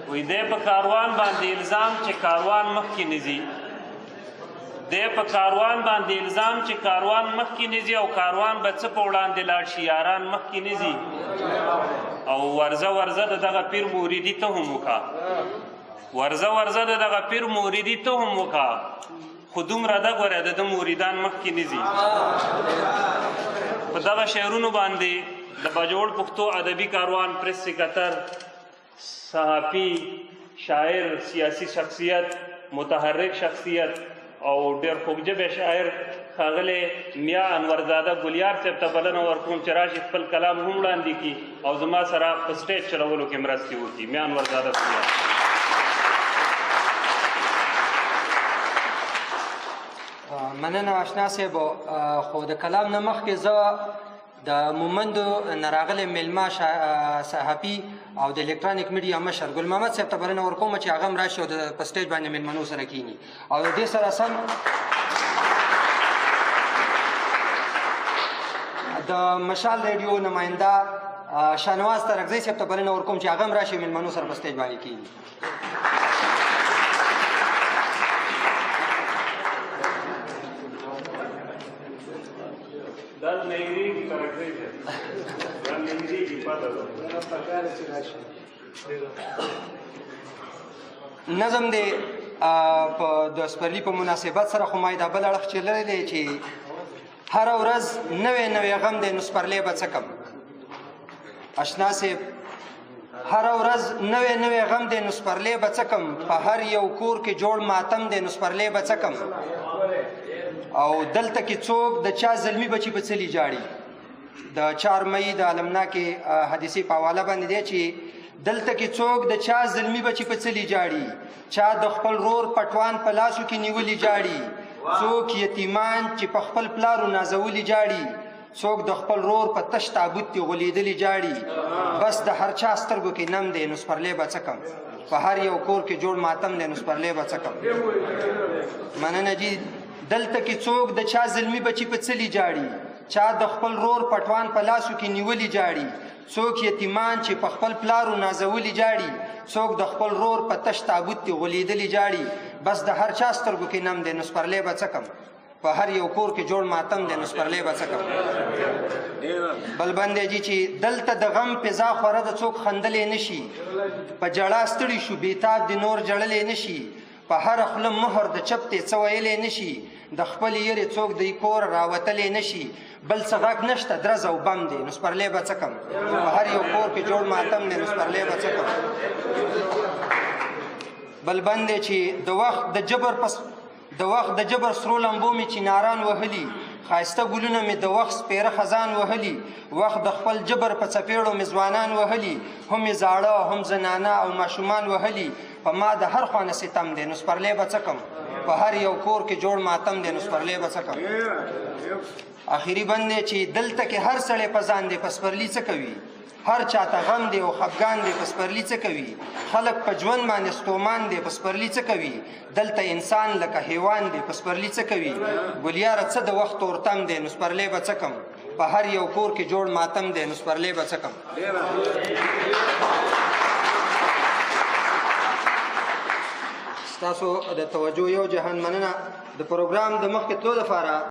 وی دی په کاروان باندې الزام چې کاروان مخکې نه ځي دی په کاروان باندې الزام چې کاروان مخکې نه ځي او کاروان به څه په وړاندې لاړ شي یاران مخکې نه ځي او ورځه ورځه د دغه پیر موریدي ته هم وکړه ورځه ورځه د دغه پیر موریدي ته هم وکړه خو دومره ده ګوره د ده مریدان مخکې نه ځي په دغه شعرونو باندې د باجوړ پښتو ادبي کاروان پریس سکرټر صحافي شاعر سیاسي شخصیت متحرک شخصیت او ډېر خوږژبی شاعر ښاغلی میا انورزاده ګلیار صاحب ته بلنه ورکوم چې راشي خپل کلام هم وړاندې کړي او زما سره په سټیج چلولو کې مرستې وکړي میا انورزاده ګلیار مننه اشنا صاحب خو د کلام نه مخکې زه د مومندو نه راغلی میلمه صحافي او د الکترونیک میډیا مشر ګل محمد صاحب ته بلنه ورکوم چې هغه هم راشي او په سټیج باندې میلمنو سره کینی او د دې سره سم د مشال ریډیو نماینده شاهنواز ترکزی صاحب ته بلنه ورکوم چې هغه هم راشي میلمنو سره په سټیج باندې کینی نظم دی د سپرلي په مناسبت سره خو ما یې دا بل اړخ چللی دی چې هره ورځ نوی نوی غم دی نو سپرلی به څه کم اشنا صاحب هره ورځ نوی نوی غم دی نو سپرلی به څه کم په هر یو کور کې جوړ ماتم دی نو سپرلی به څه کم او دلته کې څوک د چا زلمي بچي په څلي جاړي د 4 مئی د المناکې حدیثې په حواله باندې دی چې دلته کې څوک د چا زلمي بچي په څلي جاړي چا د خپل رور پټوان په لاسو کې نیولي جاړي څوک یتیمان چې په خپل پلارو نازولي جاړي څوک د خپل رور په تش تابوت کې غولیدلي جاړي بس د هر چا سترګو کې نم دی نو سپرلی به څه کم په هر یو کور کې جوړ ماتم دی نو سپرلی به څه کم مننه جي دلته کې څوک د چا زلمي بچي په څلي جاړي چا د خپل رور پټوان په لاسو کې نیولي جاړي څوک یتیمان چې په خپل پلارو نازولي جاړي څوک د خپل رور په تش تابوت کې غولیدلي جاړي بس د هر چا سترګو کې نم دی نو سپرلی به څه کم په هر یو کور کې جوړ ماتم دی نو سپرلی به څه کم بل بندی جي چې دلته د غم فضا خوره د څوک خندلی نشي په ژړا ستړي شو بېتاب د نور ژړلی نشي په هر خوله مهر د چپ تی څه ویلی نشي د خپل یرې څوک د کور راوتلی نشي بل څه غږ نشته درز او بم دی نو سپرلی به څه کم په هر یو کور کې جوړ ماتم دی نو سپرلی به څه کم بل بند دی چې د وخت د جبر سرو لمبو مې چیناران وهلي ښایسته ګلونه مې د وخت سپیره خزان وهلي وخت د خپل جبر په څپېړو مې ځوانان وهلي هم یې زاړه هم زنانه او ماشومان وهلي په ما د هر خوا نه ستم دی نو سپرلی به څه کم په هر یو کور کې جوړ ماتم دی نو سپرلی به څه کم آخري بند دی چې دلته کې هر سړی په ځان دی په سپرلي څه کوي هر چاته غم دی او خفګان دی په سپرلي څه کوي خلک په ژوند باندې ستومان دی په سپرلي څه کوي دلته انسان لکه حیوان دی په سپرلي څه کوي ګلیاره څه د وخت تورتم دی نو سپرلی به څه کم په هر یو کور کې جوړ ماتم دی نو سپرلی به څه کم ستاسو د توجه یو جهان مننه د پروګرام د مخکې تلو لپاره